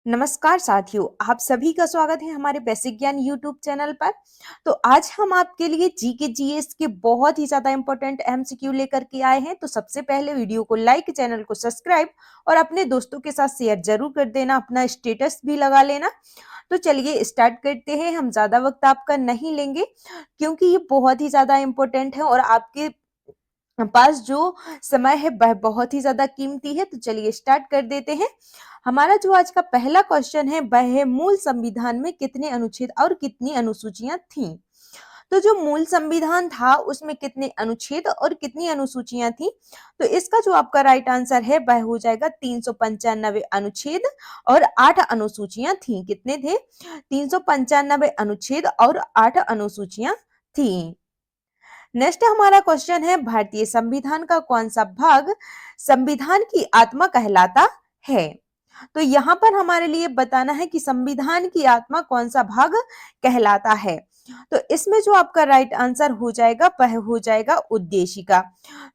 नमस्कार साथियों, आप सभी का स्वागत है हमारे बेसिक ज्ञान यूट्यूब चैनल पर। तो आज हम आपके लिए जीके जीएस के बहुत ही ज्यादा इंपॉर्टेंट एमसीक्यू लेकर के आए हैं। तो सबसे पहले वीडियो को लाइक, चैनल को सब्सक्राइब और अपने दोस्तों के साथ शेयर जरूर कर देना, अपना स्टेटस भी लगा लेना। तो चलिए स्टार्ट करते हैं। हम ज्यादा वक्त आपका नहीं लेंगे क्योंकि ये बहुत ही ज्यादा इंपॉर्टेंट है और आपके पास जो समय है वह बहुत ही ज्यादा कीमती है। तो चलिए स्टार्ट कर देते हैं। हमारा जो आज का पहला क्वेश्चन है वह है, मूल संविधान में कितने अनुच्छेद और कितनी अनुसूचियां थीं? तो जो मूल संविधान था उसमें कितने अनुच्छेद और कितनी अनुसूचियां थी? तो इसका जो आपका राइट आंसर है वह हो जाएगा 395 अनुच्छेद और 8 अनुसूचियां थी। कितने थे? 395 अनुच्छेद और 8 अनुसूचियां थी। नेक्स्ट हमारा क्वेश्चन है, भारतीय संविधान का कौन सा भाग संविधान की आत्मा कहलाता है? तो यहाँ पर हमारे लिए बताना है कि संविधान की आत्मा कौन सा भाग कहलाता है। तो इसमें जो आपका राइट आंसर हो जाएगा वह हो जाएगा उद्देशिका।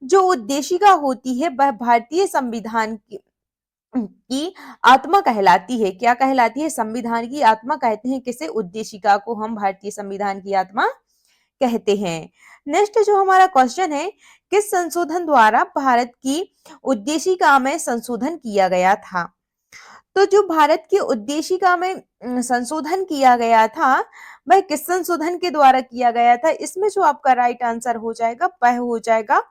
जो उद्देशिका होती है वह भारतीय संविधान की आत्मा कहलाती है। क्या कहलाती है? संविधान की आत्मा कहते हैं किसे? उद्देशिका को हम भारतीय संविधान की आत्मा कहते हैं। नेक्स्ट जो हमारा क्वेश्चन है, किस संशोधन द्वारा भारत की उद्देशिका में संशोधन किया गया था? तो जो भारत की उद्देशिका में संशोधन किया गया था वह किस संशोधन के द्वारा किया गया था? इसमें जो आपका राइट आंसर हो जाएगा वह हो जाएगा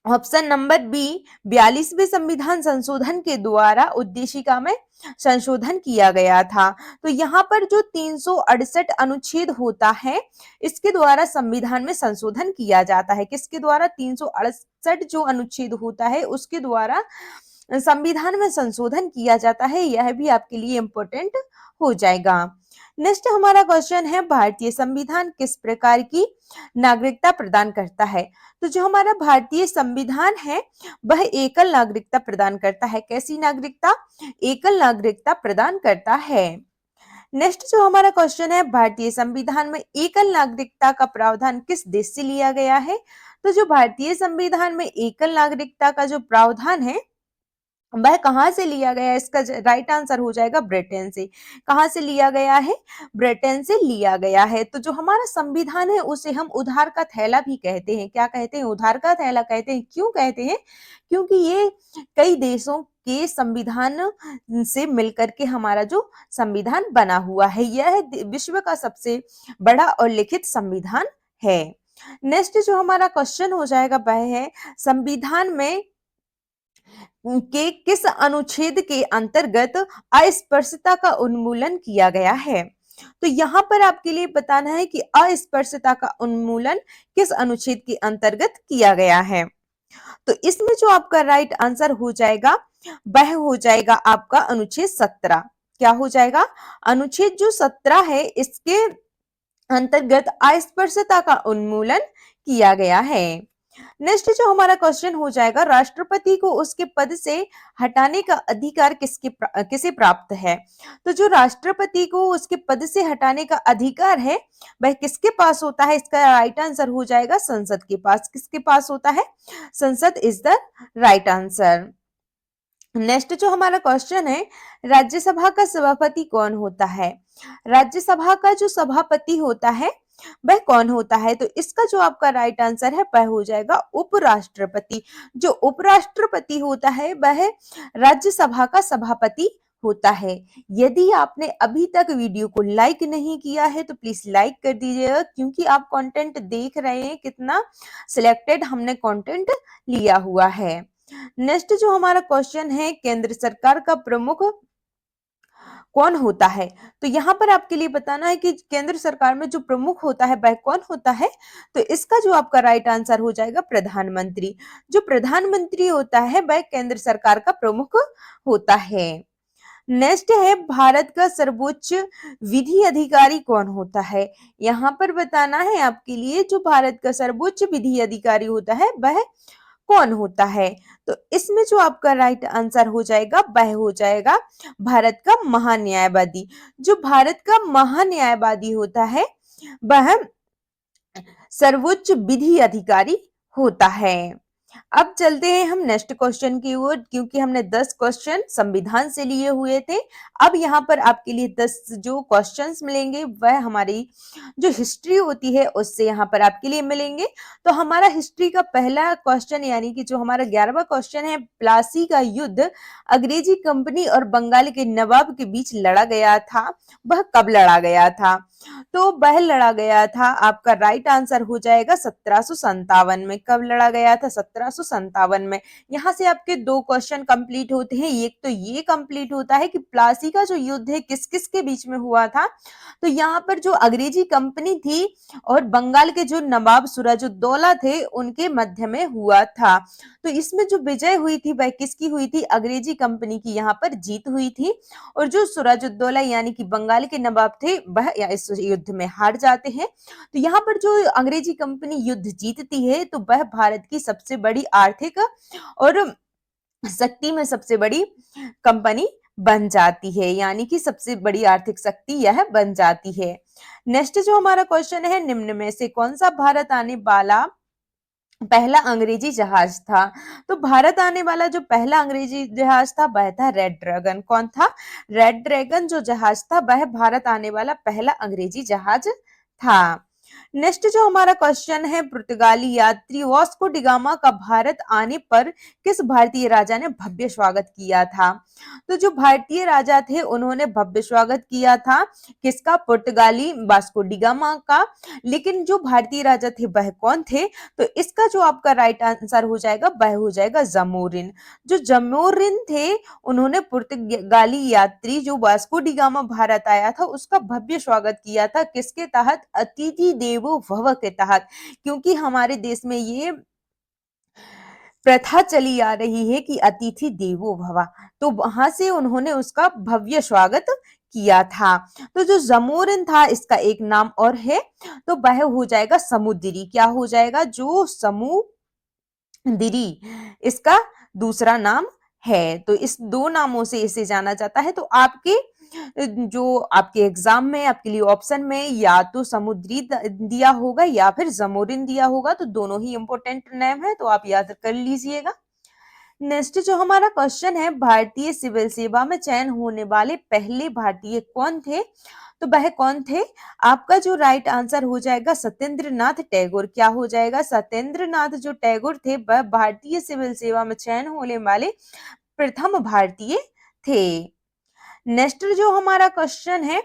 ऑप्शन नंबर बी, 42वें संविधान संशोधन के द्वारा उद्देशिका में संशोधन किया गया था। तो यहाँ पर जो 368 अनुच्छेद होता है इसके द्वारा संविधान में संशोधन किया जाता है। किसके द्वारा? 368 जो अनुच्छेद होता है उसके द्वारा संविधान में संशोधन किया जाता है। यह भी आपके लिए इंपॉर्टेंट हो जाएगा। नेक्स्ट हमारा क्वेश्चन है, भारतीय संविधान किस प्रकार की नागरिकता प्रदान करता है? तो जो हमारा भारतीय संविधान है वह एकल नागरिकता प्रदान करता है। कैसी नागरिकता? एकल नागरिकता प्रदान करता है। नेक्स्ट जो हमारा क्वेश्चन है, भारतीय संविधान में एकल नागरिकता का प्रावधान किस देश से लिया गया है? तो जो भारतीय संविधान में एकल नागरिकता का जो प्रावधान है वह कहां से लिया गया है? इसका राइट आंसर हो जाएगा ब्रिटेन से। कहां से लिया गया है? ब्रिटेन से लिया गया है। तो जो हमारा संविधान है उसे हम उधार का थैला भी कहते हैं। क्या कहते हैं? उधार का थैला कहते हैं। क्यों कहते हैं? क्योंकि ये कई देशों के संविधान से मिलकर के हमारा जो संविधान बना हुआ है, यह विश्व का सबसे बड़ा और लिखित संविधान है। नेक्स्ट जो हमारा क्वेश्चन हो जाएगा वह है, संविधान में के किस अनुच्छेद के अंतर्गत अस्पृश्यता का उन्मूलन किया गया है? तो यहाँ पर आपके लिए बताना है कि अस्पृश्यता का उन्मूलन किस अनुच्छेद के अंतर्गत किया गया है। तो इसमें जो आपका राइट आंसर हो जाएगा वह हो जाएगा आपका अनुच्छेद 17। क्या हो जाएगा? अनुच्छेद जो 17 है इसके अंतर्गत अस्पृश्यता का उन्मूलन किया गया है। नेक्स्ट जो हमारा क्वेश्चन हो जाएगा, राष्ट्रपति को उसके पद से हटाने का अधिकार किसे प्राप्त है? तो जो राष्ट्रपति को उसके पद से हटाने का अधिकार है वह किसके पास होता है? इसका राइट आंसर हो जाएगा संसद के पास। किसके पास होता है? संसद is the right answer. Next जो हमारा क्वेश्चन है, राज्यसभा का सभापति कौन होता है? राज्यसभा का जो सभापति होता है वह कौन होता है? तो इसका जो आपका राइट आंसर है वह हो जाएगा उपराष्ट्रपति। जो उपराष्ट्रपति होता है वह राज्यसभा का सभापति होता है। यदि आपने अभी तक वीडियो को लाइक नहीं किया है तो प्लीज लाइक कर दीजिएगा, क्योंकि आप कंटेंट देख रहे हैं कितना सिलेक्टेड हमने कंटेंट लिया हुआ है। नेक्स्ट जो हमारा क्वेश्चन है, केंद्र सरकार का प्रमुख कौन होता है? तो यहाँ पर आपके लिए बताना है कि केंद्र सरकार में जो प्रमुख होता है वह कौन होता है? तो इसका जो आपका राइट आंसर हो जाएगा प्रधानमंत्री। जो प्रधानमंत्री होता है वह केंद्र सरकार का प्रमुख होता है। नेक्स्ट है, भारत का सर्वोच्च विधि अधिकारी कौन होता है? यहाँ पर बताना है आपके लिए, जो भारत का सर्वोच्च विधि अधिकारी होता है वह कौन होता है? तो इसमें जो आपका राइट आंसर हो जाएगा वह हो जाएगा भारत का महान्यायवादी। जो भारत का महान्यायवादी होता है वह सर्वोच्च विधि अधिकारी होता है। अब चलते हैं हम नेक्स्ट क्वेश्चन की ओर, क्योंकि हमने 10 क्वेश्चन संविधान से लिए हुए थे। अब यहाँ पर आपके लिए 10 जो क्वेश्चंस मिलेंगे वह हमारी जो हिस्ट्री होती है उससे यहाँ पर आपके लिए मिलेंगे। तो हमारा हिस्ट्री का पहला क्वेश्चन यानी कि जो हमारा 11वां क्वेश्चन है, प्लासी का युद्ध अंग्रेजी कंपनी और बंगाल के नवाब के बीच लड़ा गया था, वह कब लड़ा गया था? तो वह लड़ा गया था, आपका राइट आंसर हो जाएगा 1757 में। कब लड़ा गया था? 1757 में। यहाँ से आपके दो क्वेश्चन कंप्लीट होते हैं। एक तो ये कंप्लीट होता है कि प्लासी का जो युद्ध है किस किस के बीच में हुआ था। तो यहाँ पर जो अंग्रेजी कंपनी थी और बंगाल के जो नवाब सिराजुद्दौला थे उनके मध्य में हुआ था। तो इसमें जो विजय हुई थी वह किसकी हुई थी? अंग्रेजी कंपनी की यहाँ पर जीत हुई थी। और जो सिराजुद्दौला यानी कि बंगाल के नवाब थे वह इस युद्ध में हार जाते हैं। तो यहाँ पर जो अंग्रेजी कंपनी युद्ध जीतती है तो वह भारत की सबसे बड़ी आर्थिक और शक्ति में सबसे बड़ी कंपनी बन जाती है, यानी कि सबसे बड़ी आर्थिक शक्ति यह बन जाती है। नेक्स्ट जो हमारा क्वेश्चन है, निम्न में से कौन सा भारत आने वाला पहला अंग्रेजी जहाज था? तो भारत आने वाला जो पहला अंग्रेजी जहाज था वह था रेड ड्रैगन। कौन था? रेड ड्रैगन जो जहाज था वह भारत आने वाला पहला अंग्रेजी जहाज था। नेक्स्ट जो हमारा क्वेश्चन है, पुर्तगाली यात्री वास्को डी गामा का भारत आने पर किस भारतीय राजा ने भव्य स्वागत किया था? तो जो भारतीय राजा थे उन्होंने भव्य स्वागत किया था किसका? पुर्तगाली वास्को डी गामा का। लेकिन जो भारतीय राजा थे वह कौन थे? तो इसका जो आपका राइट आंसर हो जाएगा वह हो जाएगा जमोरिन। जो जमोरिन थे उन्होंने पुर्तगाली यात्री जो वास्को डी गामा भारत आया था उसका भव्य स्वागत किया था। किसके तहत? अतिथि देवो भव के तहत। क्योंकि हमारे देश में ये प्रथा चली आ रही है कि अतिथि देवो भव, तो वहां से उन्होंने उसका भव्य स्वागत किया था। तो जो जमोरिन था इसका एक नाम और है, तो वह हो जाएगा समुद्री। क्या हो जाएगा? जो समुद्री इसका दूसरा नाम है। तो इस दो नामों से इसे जाना जाता है। तो आपके जो आपके एग्जाम में आपके लिए ऑप्शन में या तो समुद्री दिया होगा या फिर जमोरिन दिया होगा, तो दोनों ही इंपॉर्टेंट नेम है, तो आप याद कर लीजिएगा। नेक्स्ट जो हमारा क्वेश्चन है, भारतीय सिविल सेवा में चयन होने वाले पहले भारतीय कौन थे? तो वह कौन थे? आपका जो राइट आंसर हो जाएगा सत्येंद्र नाथ टैगोर। क्या हो जाएगा? सत्येंद्र नाथ जो टैगोर थे वह भारतीय सिविल सेवा में चयन होने वाले प्रथम भारतीय थे। नेक्स्ट जो हमारा क्वेश्चन है,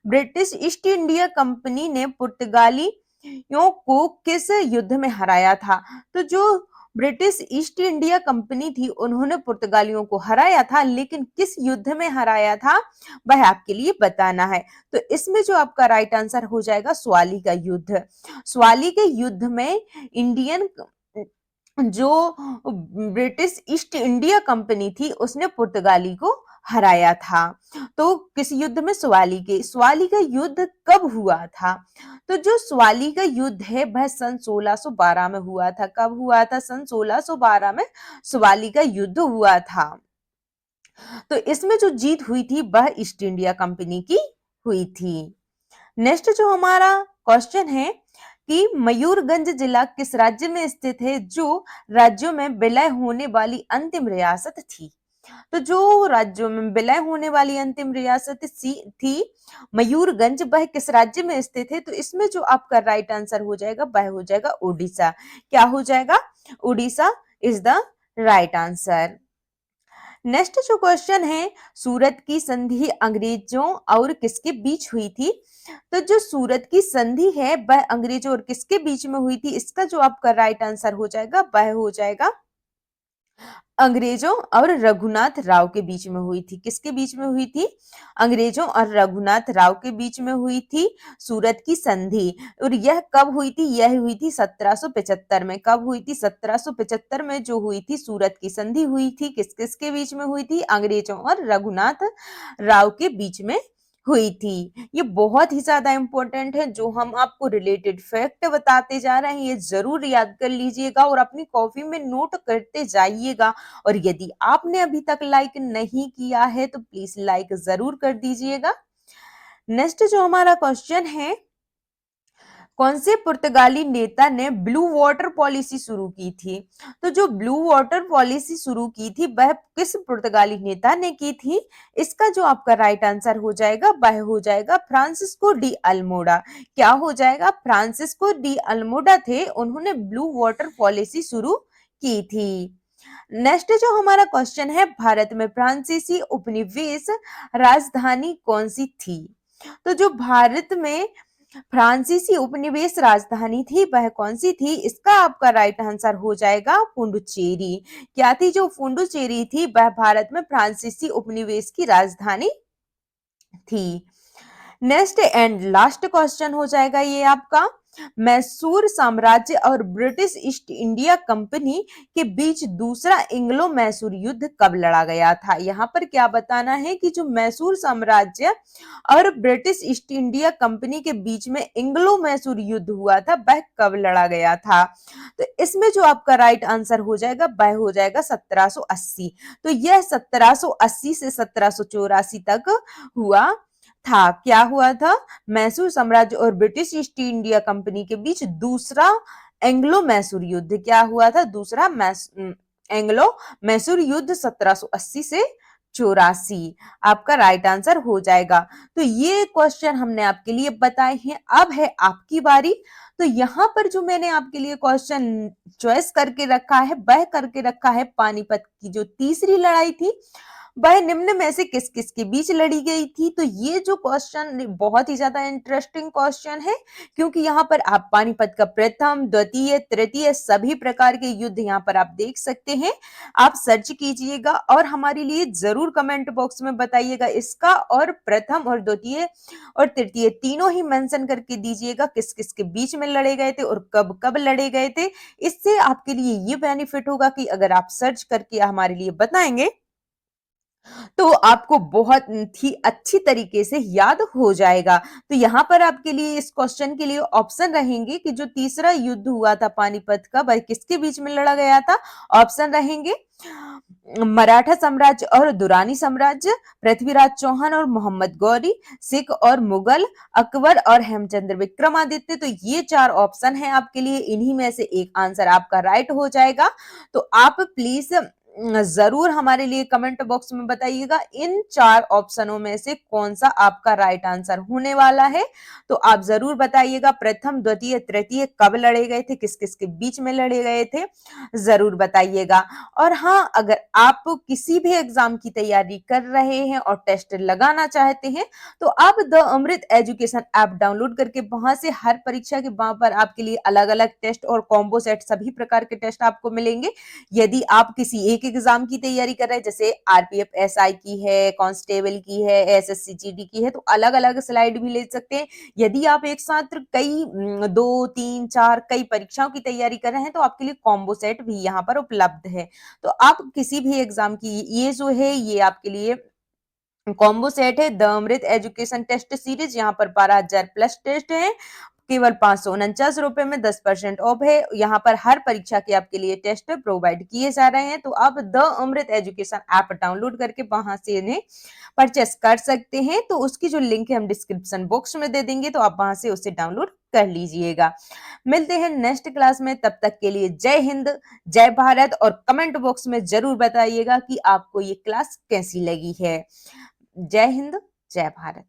ब्रिटिश ईस्ट इंडिया कंपनी ने पुर्तगालियों को किस युद्ध में हराया था? तो जो ब्रिटिश ईस्ट इंडिया कंपनी थी उन्होंने पुर्तगालियों को हराया था, लेकिन किस युद्ध में हराया था वह आपके लिए बताना है। तो इसमें जो आपका राइट आंसर हो जाएगा स्वाली का युद्ध। स्वाली के युद्ध में इंडियन जो ब्रिटिश ईस्ट इंडिया कंपनी थी उसने पुर्तगाली को हराया था। तो किस युद्ध में? स्वाली का युद्ध कब हुआ था? तो जो स्वाली का युद्ध है वह सन 1612 में हुआ था। कब हुआ था? सन 1612 में स्वाली का युद्ध हुआ था। तो इसमें जो जीत हुई थी वह ईस्ट इंडिया कंपनी की हुई थी। नेक्स्ट जो हमारा क्वेश्चन है कि मयूरगंज जिला किस राज्य में स्थित है जो राज्यों में विलय होने वाली अंतिम रियासत थी? तो जो राज्यों में विलय होने वाली अंतिम रियासत थी मयूरगंज, वह किस राज्य में स्थित है? तो इसमें जो आपका राइट आंसर हो जाएगा वह हो जाएगा उड़ीसा। क्या हो जाएगा? Orissa is the right answer. Next जो क्वेश्चन है, सूरत की संधि अंग्रेजों और किसके बीच हुई थी? तो जो सूरत की संधि है वह अंग्रेजों और किसके बीच में हुई थी? इसका जो आपका राइट आंसर हो जाएगा वह हो जाएगा अंग्रेजों और रघुनाथ राव के बीच में हुई थी। किसके बीच में हुई थी? अंग्रेजों और रघुनाथ राव के बीच में हुई थी सूरत की संधि। और यह कब हुई थी? यह हुई थी 1775 में। कब हुई थी? 1775 में जो हुई थी सूरत की संधि हुई थी। किस किस के बीच में हुई थी? अंग्रेजों और रघुनाथ राव के बीच में हुई थी। ये बहुत ही ज्यादा इंपॉर्टेंट है। जो हम आपको रिलेटेड फैक्ट बताते जा रहे हैं ये जरूर याद कर लीजिएगा और अपनी कॉपी में नोट करते जाइएगा। और यदि आपने अभी तक लाइक नहीं किया है तो प्लीज लाइक जरूर कर दीजिएगा। नेक्स्ट जो हमारा क्वेश्चन है, कौन से पुर्तगाली नेता ने ब्लू वाटर पॉलिसी शुरू की थी? तो जो ब्लू वाटर पॉलिसी शुरू की थी वह किस पुर्तगाली नेता ने की थी? इसका जो आपका राइट आंसर हो जाएगा वह हो जाएगा फ्रांसिस्को डी अल्मोड़ा। क्या हो जाएगा? फ्रांसिस्को डी अल्मोड़ा थे, उन्होंने ब्लू वाटर पॉलिसी शुरू की थी। नेक्स्ट जो हमारा क्वेश्चन है, भारत में फ्रांसीसी उपनिवेश राजधानी कौन सी थी? तो जो भारत में फ्रांसीसी उपनिवेश राजधानी थी वह कौन सी थी? इसका आपका राइट आंसर हो जाएगा पुडुचेरी। क्या थी? जो पुडुचेरी थी वह भारत में फ्रांसीसी उपनिवेश की राजधानी थी। नेक्स्ट एंड लास्ट क्वेश्चन हो जाएगा ये आपका, मैसूर साम्राज्य और ब्रिटिश ईस्ट इंडिया कंपनी के बीच दूसरा एंग्लो मैसूर युद्ध कब लड़ा गया था? यहाँ पर क्या बताना है कि जो मैसूर साम्राज्य और ब्रिटिश ईस्ट इंडिया कंपनी के बीच में एंग्लो मैसूर युद्ध हुआ था वह कब लड़ा गया था? तो इसमें जो आपका राइट आंसर हो जाएगा वह हो जाएगा 1780। तो यह 1780 से 1784 तक हुआ था। क्या हुआ था? मैसूर साम्राज्य और ब्रिटिश ईस्ट इंडिया कंपनी के बीच दूसरा एंग्लो मैसूर युद्ध क्या हुआ था? दूसरा एंग्लो मैसूर युद्ध 1780 से 84 आपका राइट आंसर हो जाएगा। तो ये क्वेश्चन हमने आपके लिए बताए हैं। अब है आपकी बारी। तो यहाँ पर जो मैंने आपके लिए क्वेश्चन चॉइस करके रखा है वह करके रखा है पानीपत की जो तीसरी लड़ाई थी वह निम्न में से किस किस के बीच लड़ी गई थी? तो ये जो क्वेश्चन बहुत ही ज्यादा इंटरेस्टिंग क्वेश्चन है, क्योंकि यहाँ पर आप पानीपत का प्रथम, द्वितीय, तृतीय सभी प्रकार के युद्ध यहाँ पर आप देख सकते हैं। आप सर्च कीजिएगा और हमारे लिए जरूर कमेंट बॉक्स में बताइएगा इसका, और प्रथम और द्वितीय और तृतीय तीनों ही मेंशन करके दीजिएगा किस किस के बीच में लड़े गए थे और कब कब लड़े गए थे। इससे आपके लिए ये बेनिफिट होगा कि अगर आप सर्च करके हमारे लिए बताएंगे तो आपको बहुत ही अच्छी तरीके से याद हो जाएगा। तो यहाँ पर आपके लिए इस क्वेश्चन के लिए ऑप्शन रहेंगे कि जो तीसरा युद्ध हुआ था पानीपत का वह किसके बीच में लड़ा गया था? ऑप्शन रहेंगे मराठा साम्राज्य और दुरानी साम्राज्य, पृथ्वीराज चौहान और मोहम्मद गौरी, सिख और मुगल, अकबर और हेमचंद्र विक्रमादित्य। तो ये चार ऑप्शन है आपके लिए, इन्हीं में से एक आंसर आपका राइट हो जाएगा। तो आप प्लीज जरूर हमारे लिए कमेंट बॉक्स में बताइएगा इन चार ऑप्शनों में से कौन सा आपका राइट आंसर होने वाला है। तो आप जरूर बताइएगा प्रथम, द्वितीय, तृतीय कब लड़े गए थे, किस किस के बीच में लड़े गए थे, जरूर बताइएगा। और हाँ, अगर आप किसी भी एग्जाम की तैयारी कर रहे हैं और टेस्ट लगाना चाहते हैं तो आप the Amrit education app download करके वहां से हर परीक्षा के वहां पर आपके लिए अलग अलग टेस्ट और कॉम्बो सेट सभी प्रकार के टेस्ट आपको मिलेंगे। यदि आप किसी एक एग्जाम की तैयारी कर रहे हैं, जैसे आरपीएफ एसआई की है, कांस्टेबल की है, एसएससी जीडी की है, तो अलग अलग स्लाइड भी ले सकते हैं। यदि आप एक साथ कई 2 3 4 कई परीक्षाओं की तैयारी कर रहे हैं तो आपके लिए कॉम्बो सेट भी यहाँ पर उपलब्ध है। तो आप किसी भी एग्जाम की ये जो है ये आपके लिए कॉम्बो सेट है the Amrit education test series. यहाँ पर 12,000 प्लस टेस्ट है, केवल 549 रुपए में 10% ऑफ है। यहाँ पर हर परीक्षा के आपके लिए टेस्ट प्रोवाइड किए जा रहे हैं। तो आप the Amrit education app download करके वहां से इन्हें परचेस कर सकते हैं। तो उसकी जो लिंक है हम डिस्क्रिप्शन बॉक्स में दे देंगे, तो आप वहां से उसे डाउनलोड कर लीजिएगा। मिलते हैं नेक्स्ट क्लास में, तब तक के लिए जय हिंद, जय भारत। और कमेंट बॉक्स में जरूर बताइएगा कि आपको ये क्लास कैसी लगी है। जय हिंद, जय भारत।